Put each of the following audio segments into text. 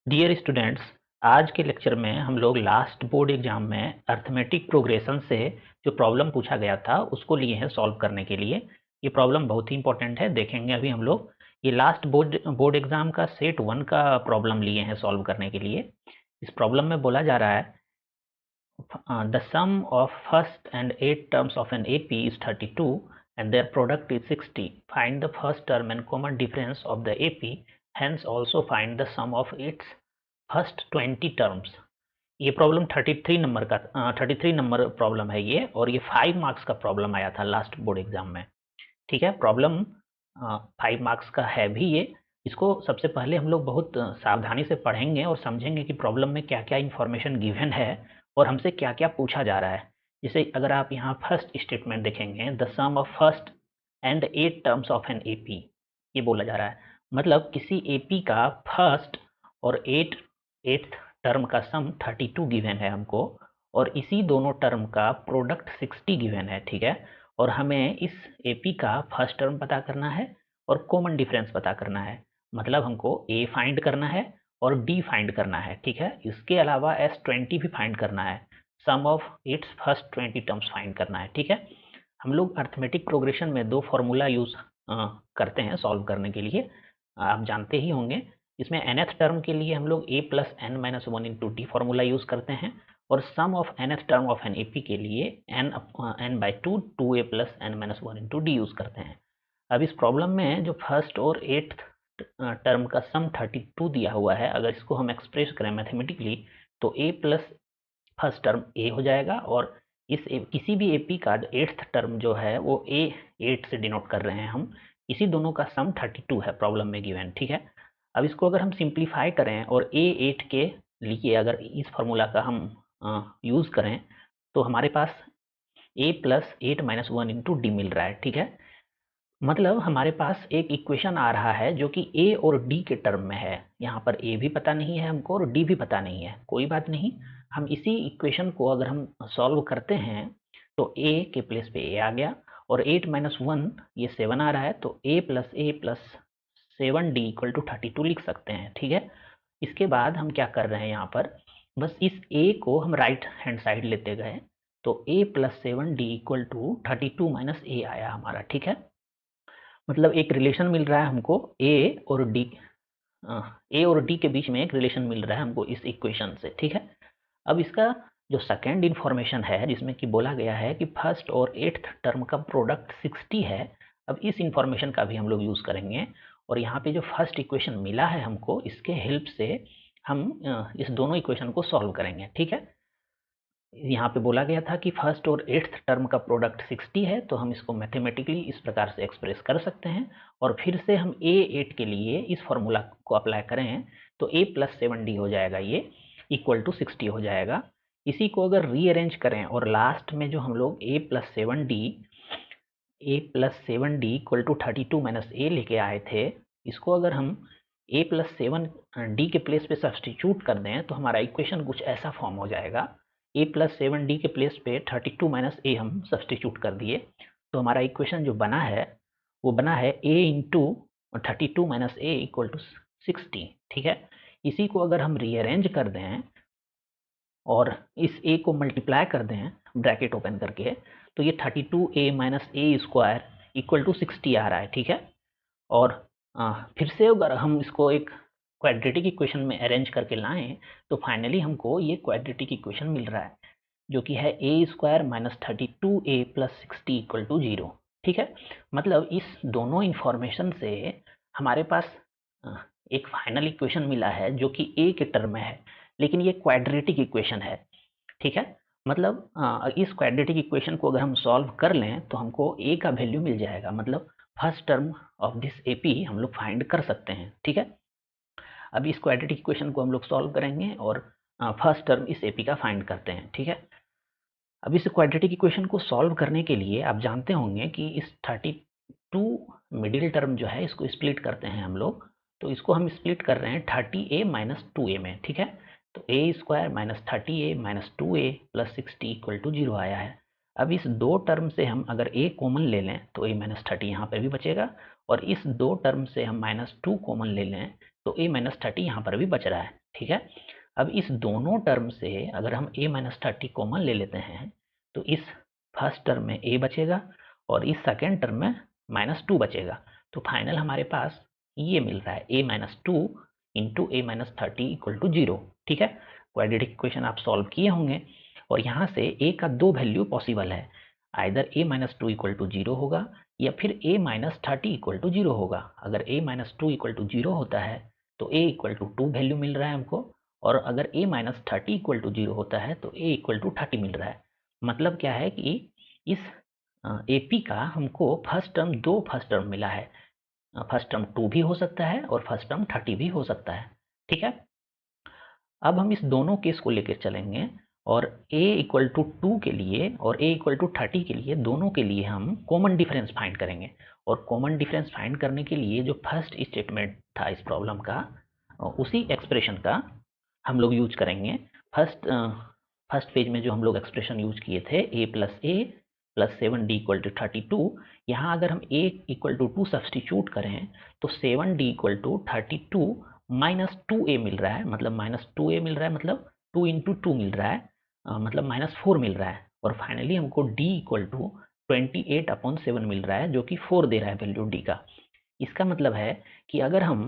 Dear students, आज के lecture में हम लोग लास्ट बोर्ड एग्जाम में अर्थमेटिक प्रोग्रेशन से जो प्रॉब्लम पूछा गया था उसको लिए हैं सॉल्व करने के लिए। ये प्रॉब्लम बहुत ही इंपॉर्टेंट है, देखेंगे अभी हम लोग। ये लास्ट बोर्ड एग्जाम का सेट 1 का प्रॉब्लम लिए हैं सॉल्व करने के लिए। इस प्रॉब्लम में बोला जा रहा है the sum of first and 8 terms of an AP is 32 and their product is 60. Find the first term and common difference of the AP, hence also find the sum of its first 20 terms. ये problem 33 number problem है ये, और ये 5 marks का problem आया था last board exam में। ठीक है, प्रॉब्लम 5 मार्क्स का है भी ये। इसको सबसे पहले हम लोग बहुत सावधानी से पढ़ेंगे और समझेंगे कि प्रॉब्लम में क्या क्या इंफॉर्मेशन गिवन है और हमसे क्या क्या पूछा जा रहा है। जैसे अगर आप यहाँ फर्स्ट स्टेटमेंट देखेंगे, the sum of first and 8 terms of an AP, ये बोला जा रहा है। मतलब किसी एपी का फर्स्ट और 8th टर्म का सम 32 गिवन है हमको, और इसी दोनों टर्म का प्रोडक्ट 60 गिवन है। ठीक है, और हमें इस एपी का फर्स्ट टर्म पता करना है और कॉमन डिफरेंस पता करना है। मतलब हमको ए फाइंड करना है और डी फाइंड करना है। ठीक है, इसके अलावा S20 भी फाइंड करना है, sum of its first 20 terms find करना है। ठीक है, हम लोग अर्थमेटिक प्रोग्रेशन में दो फॉर्मूला यूज करते हैं सॉल्व करने के लिए, आप जानते ही होंगे। इसमें nth टर्म के लिए हम लोग a plus n minus one into d formula use करते हैं, और sum of nth term of an AP के लिए n/2 2a plus n minus one into d use करते हैं। अब इस प्रॉब्लम में जो फर्स्ट और 8th टर्म का सम 32 दिया हुआ है, अगर इसको हम एक्सप्रेस करें मैथमेटिकली तो a plus first term a हो जाएगा, और किसी भी एपी का 8th टर्म जो है वो a8 से डिनोट कर रहे हैं हम। इसी दोनों का सम 32 है प्रॉब्लम में गिवन। ठीक है, अब इसको अगर हम सिंप्लीफाई करें और a8 के लिए अगर इस फॉर्मूला का हम यूज करें तो हमारे पास a plus 8 minus one into d मिल रहा है। ठीक है, मतलब हमारे पास एक इक्वेशन आ रहा है जो कि a और d के टर्म में है। यहाँ पर a भी पता नहीं है हमको और d भी पता नहीं है, कोई बात नहीं। हम इसी इक्वेशन को अगर हम सॉल्व करते हैं तो a के प्लेस पे a आ गया, और 8 माइनस वन ये 7 आ रहा है, तो a plus 7d equal to 32 लिख सकते हैं। ठीक है, इसके बाद हम क्या कर रहे हैं, यहाँ पर बस इस a को हम राइट हैंड साइड लेते गए, तो a plus 7d equal to 32 minus a आया हमारा। ठीक है, मतलब एक रिलेशन मिल रहा है हमको ए और डी के बीच में एक रिलेशन मिल रहा है हमको इस इक्वेशन से। ठीक है, अब इसका जो सेकेंड इन्फॉर्मेशन है जिसमें कि बोला गया है कि फर्स्ट और 8th टर्म का प्रोडक्ट 60 है, अब इस इन्फॉर्मेशन का भी हम लोग यूज करेंगे, और यहाँ पे जो फर्स्ट इक्वेशन मिला है हमको इसके हेल्प से हम इस दोनों इक्वेशन को सॉल्व करेंगे। ठीक है, यहाँ पे बोला गया था कि फर्स्ट और 8th टर्म का प्रोडक्ट 60 है, तो हम इसको मैथमेटिकली इस प्रकार से एक्सप्रेस कर सकते हैं। और फिर से हम a8 के लिए इस फॉर्मूला को अप्लाई करें तो a प्लस 7d हो जाएगा, ये इक्वल टू 60 हो जाएगा। इसी को अगर रीअरेंज करें और लास्ट में जो हम लोग a plus 7d equal to 32 minus a लेके आए थे, इसको अगर हम a प्लस 7d के प्लेस पे सब्सटीट्यूट कर दें तो हमारा इक्वेशन कुछ ऐसा फॉर्म हो जाएगा। a प्लस 7d के प्लेस पे 32 माइनस a हम सब्सटीट्यूट कर दिए, तो हमारा इक्वेशन जो बना है वो बना है a into 32 minus a equal to 60। ठीक है, इसी को अगर हम रीअरेंज कर दें और इस a को मल्टीप्लाई कर दें ब्रैकेट ओपन करके, तो ये 32a minus a square equal to 60 आ रहा है। ठीक है, और फिर से अगर हम इसको एक क्वाड्रेटिक इक्वेशन में अरेंज करके लाएं तो फाइनली हमको ये क्वाड्रेटिक इक्वेशन मिल रहा है जो कि है a square minus 32a plus 60 equal to 0। ठीक है, मतलब इस दोनों इंफॉर्मेशन से हमारे पास एक फाइनल इक्वेशन मिला है जो कि a के टर्म में है, लेकिन ये क्वाड्रेटिक इक्वेशन है। ठीक है, मतलब इस क्वाड्रेटिक इक्वेशन को अगर हम सॉल्व कर लें तो हमको a का वैल्यू मिल जाएगा, मतलब first term of this AP हम लोग फाइंड कर सकते हैं। ठीक है, अब इस क्वाड्रेटिक इक्वेशन को हम लोग सॉल्व करेंगे और फर्स्ट टर्म इस एपी का फाइंड करते हैं। ठीक है, अब इस क्वाड्रेटिक इक्वेशन को सॉल्व करने के लिए आप जानते होंगे कि इस 32 मिडिल टर्म जो है इसको स्प्लिट करते हैं हम लोग, तो इसको हम स्प्लिट कर रहे हैं 30a माइनस 2a में। ठीक है, तो a square minus 30a minus 2a plus 60 equal to 0 आया है। अब इस दो टर्म से हम अगर a कॉमन ले लें तो a माइनस 30 यहाँ पर भी बचेगा, और इस दो टर्म से हम -2 कॉमन ले लें तो a माइनस 30 यहाँ पर भी बच रहा है। ठीक है। अब इस दोनों टर्म से अगर हम a माइनस 30 कॉमन ले लेते हैं तो इस फर्स्ट टर्म में a बचेगा और इस सेकेंड टर्म में -2 बचेगा। तो फाइनल हमारे पास ये मिल रहा है a minus 2 into a minus 30 equal to 0। ठीक है, क्वाड्रेटिक इक्वेशन आप सॉल्व किए होंगे और यहाँ से a का दो वैल्यू पॉसिबल है, either a minus 2 equal to 0 होगा या फिर a माइनस 30 इक्वल टू 0 होगा। अगर a माइनस 2 इक्वल टू 0 होता है तो a इक्वल टू 2 वैल्यू मिल रहा है हमको, और अगर a माइनस 30 इक्वल टू 0 होता है तो a इक्वल टू 30 मिल रहा है। मतलब क्या है कि इस AP का हमको दो फर्स्ट टर्म मिला है। फर्स्ट टर्म 2 भी हो सकता है और फर्स्ट टर्म 30 भी हो सकता है। ठीक है, अब हम इस दोनों केस को लेकर चलेंगे और a इक्वल टू 2 के लिए और a इक्वल टू 30 के लिए दोनों के लिए हम कॉमन डिफरेंस फाइंड करेंगे। और कॉमन डिफरेंस फाइंड करने के लिए जो फर्स्ट स्टेटमेंट था इस प्रॉब्लम का, उसी एक्सप्रेशन का हम लोग यूज करेंगे। फर्स्ट पेज में जो हम लोग एक्सप्रेशन यूज किए थे a plus 7d equal to 32, यहाँ अगर हम a इक्वल टू 2 सब्सटीट्यूट करें तो 7d equal to 32 minus 2a मिल रहा है, मतलब माइनस 2a मिल रहा है, मतलब 2 इंटू 2 मिल रहा है, मतलब -4 मिल रहा है। और फाइनली हमको d इक्वल टू 28/7 मिल रहा है, जो कि 4 दे रहा है वैल्यू d का। इसका मतलब है कि अगर हम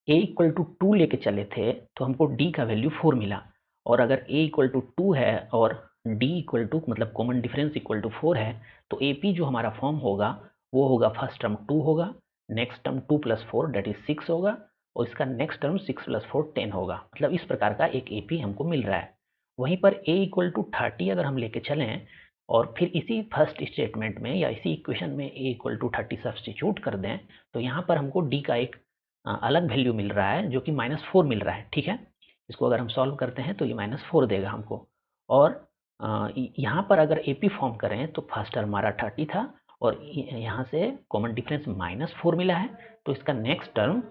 a इक्वल टू 2 लेके चले थे तो हमको d का वैल्यू 4 मिला, और अगर a इक्वल टू 2 है और d इक्वल टू मतलब कॉमन डिफरेंस इक्वल टू 4 है तो AP जो हमारा फॉर्म होगा वो होगा फर्स्ट टर्म 2 होगा, next term 2 plus 4 that is 6 होगा, और इसका नेक्स्ट टर्म 6 प्लस 4 10 होगा। मतलब इस प्रकार का एक AP हमको मिल रहा है। वहीं पर a इक्वल टू 30 अगर हम लेके चलें और फिर इसी फर्स्ट स्टेटमेंट में या इसी इक्वेशन में a इक्वल टू 30 सब्सटीट्यूट कर दें तो यहाँ पर हमको d का एक अलग वैल्यू मिल रहा है जो कि -4 मिल रहा है। ठीक है, इसको अगर हम सॉल्व करते हैं तो ये -4 देगा हमको। और यहाँ पर अगर AP फॉर्म करें तो फर्स्ट टर्म हमारा 30 था और यहाँ से कॉमन डिफरेंस -4 मिला है, तो इसका नेक्स्ट टर्म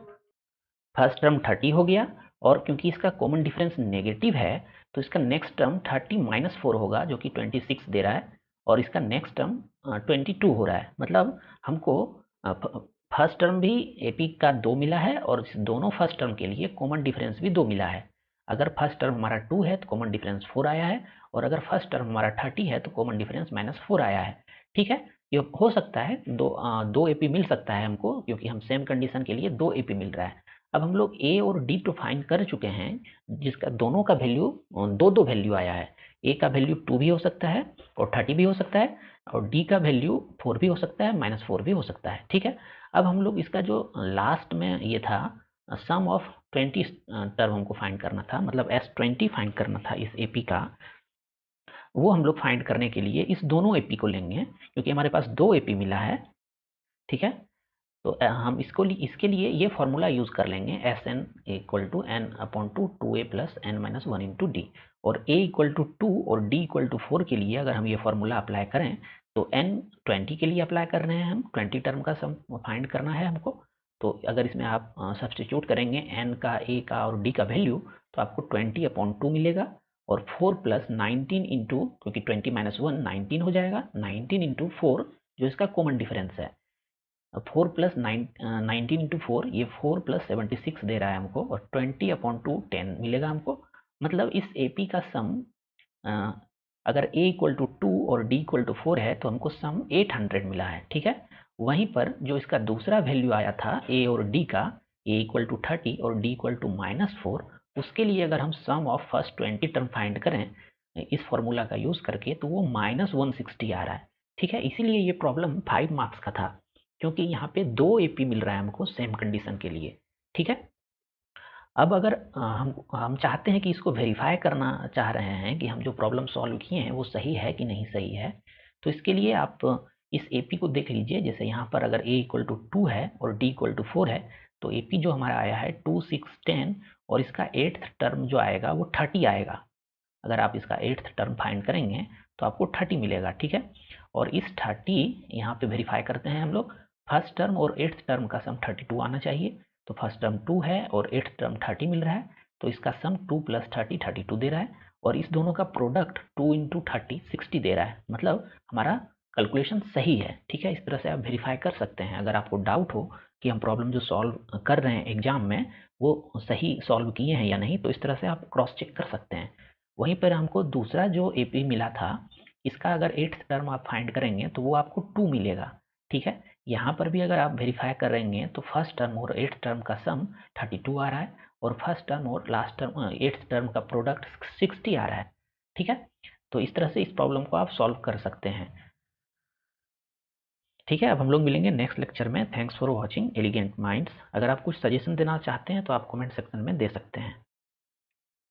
फर्स्ट टर्म 30 हो गया, और क्योंकि इसका कॉमन डिफरेंस नेगेटिव है तो इसका नेक्स्ट टर्म 30 माइनस 4 होगा जो कि 26 दे रहा है, और इसका नेक्स्ट टर्म 22 हो रहा है। मतलब हमको फर्स्ट टर्म भी AP का 2 मिला है और इस दोनों फर्स्ट टर्म के लिए कॉमन डिफरेंस भी 2 मिला है। अगर फर्स्ट टर्म हमारा 2 है तो कॉमन डिफरेंस 4 आया है, और अगर फर्स्ट टर्म हमारा 30 है तो कॉमन डिफरेंस -4 आया है। ठीक है, ये हो सकता है दो AP मिल सकता है हमको, क्योंकि हम सेम कंडीशन के लिए 2 AP मिल रहा है। अब हम लोग a और d तो फाइंड कर चुके हैं, जिसका दोनों का वैल्यू दो वैल्यू आया है। a का वैल्यू 2 भी हो सकता है और 30 भी हो सकता है, और d का वैल्यू 4 भी हो सकता है, -4 भी हो सकता है। ठीक है, अब हम लोग इसका जो लास्ट में ये था सम ऑफ 20 टर्म हमको फाइंड करना था, मतलब S20 फाइंड करना था इस AP का, वो हम लोग फाइंड करने के लिए इस दोनों AP को लेंगे, क्योंकि हमारे पास 2 AP मिला है। ठीक है, तो हम इसके लिए ये फॉर्मूला यूज कर लेंगे Sn equal to n upon 2a plus n minus 1 into d, और a इक्वल टू 2 और d इक्वल टू 4 के लिए अगर हम ये फॉर्मूला अप्लाई करें तो n 20 के लिए अप्लाई कर रहे हैं, हम 20 टर्म का सम फाइंड करना है हमको। तो अगर इसमें आप सब्सटीट्यूट करेंगे n का, a का और d का वैल्यू तो आपको 20/2 मिलेगा, और 4 प्लस 19 इंटू, क्योंकि 20 माइनस 1 19 हो जाएगा, 19 इंटू 4 जो इसका कॉमन डिफरेंस है। 4 प्लस 19 इंटू 4, ये 4 प्लस 76 दे रहा है हमको, और 20/2 10 मिलेगा हमको। मतलब इस AP का सम अगर a इक्वल टू 2 और d इक्वल टू 4 है तो हमको सम 800 मिला है। ठीक है, वहीं पर जो इसका दूसरा वैल्यू आया था a और d का, a इक्वल टू 30 और d इक्वल टू -4, उसके लिए अगर हम सम ऑफ फर्स्ट 20 टर्म फाइंड करें इस फॉर्मूला का यूज करके तो वो -160 आ रहा है। ठीक है, इसीलिए ये प्रॉब्लम 5 मार्क्स का था, क्योंकि यहाँ पे 2 AP मिल रहा है हमको सेम कंडीशन के लिए। ठीक है, अब अगर हम चाहते हैं कि इसको वेरीफाई करना चाह रहे हैं कि हम जो प्रॉब्लम सॉल्व किए हैं वो सही है कि नहीं सही है, तो इसके लिए आप इस AP को देख लीजिए। जैसे यहाँ पर अगर a इक्वल टू 2 है और d इक्वल टू 4 है तो AP जो हमारा आया है 2 6 10, और इसका 8th टर्म जो आएगा वो 30 आएगा। अगर आप इसका 8th टर्म फाइंड करेंगे तो आपको 30 मिलेगा। ठीक है, और इस 30 यहाँ पे वेरीफाई करते हैं हम लोग, फर्स्ट टर्म और 8th टर्म का सम 32 आना चाहिए। तो फर्स्ट टर्म 2 है और 8th टर्म 30 मिल रहा है, तो इसका सम 2 प्लस 30 32 दे रहा है, और इस दोनों का प्रोडक्ट 2 इंटू 30 60 दे रहा है। मतलब हमारा कैलकुलेशन सही है। ठीक है, इस तरह से आप वेरीफाई कर सकते हैं। अगर आपको डाउट हो कि हम प्रॉब्लम जो सॉल्व कर रहे हैं एग्जाम में वो सही सॉल्व किए हैं या नहीं, तो इस तरह से आप क्रॉस चेक कर सकते हैं। वहीं पर हमको दूसरा जो एपी मिला था, इसका अगर 8th टर्म आप फाइंड करेंगे तो वो आपको 2 मिलेगा। ठीक है, यहाँ पर भी अगर आप वेरीफाई करेंगे तो फर्स्ट टर्म और 8th टर्म का सम 32 आ रहा है, और फर्स्ट टर्म और लास्ट टर्म 8th टर्म का प्रोडक्ट 60 आ रहा है। ठीक है, तो इस तरह से इस प्रॉब्लम को आप सॉल्व कर सकते हैं। ठीक है, अब हम लोग मिलेंगे नेक्स्ट लेक्चर में। Thanks for watching elegant minds. अगर आप कुछ सजेशन देना चाहते हैं तो आप कमेंट सेक्शन में दे सकते हैं।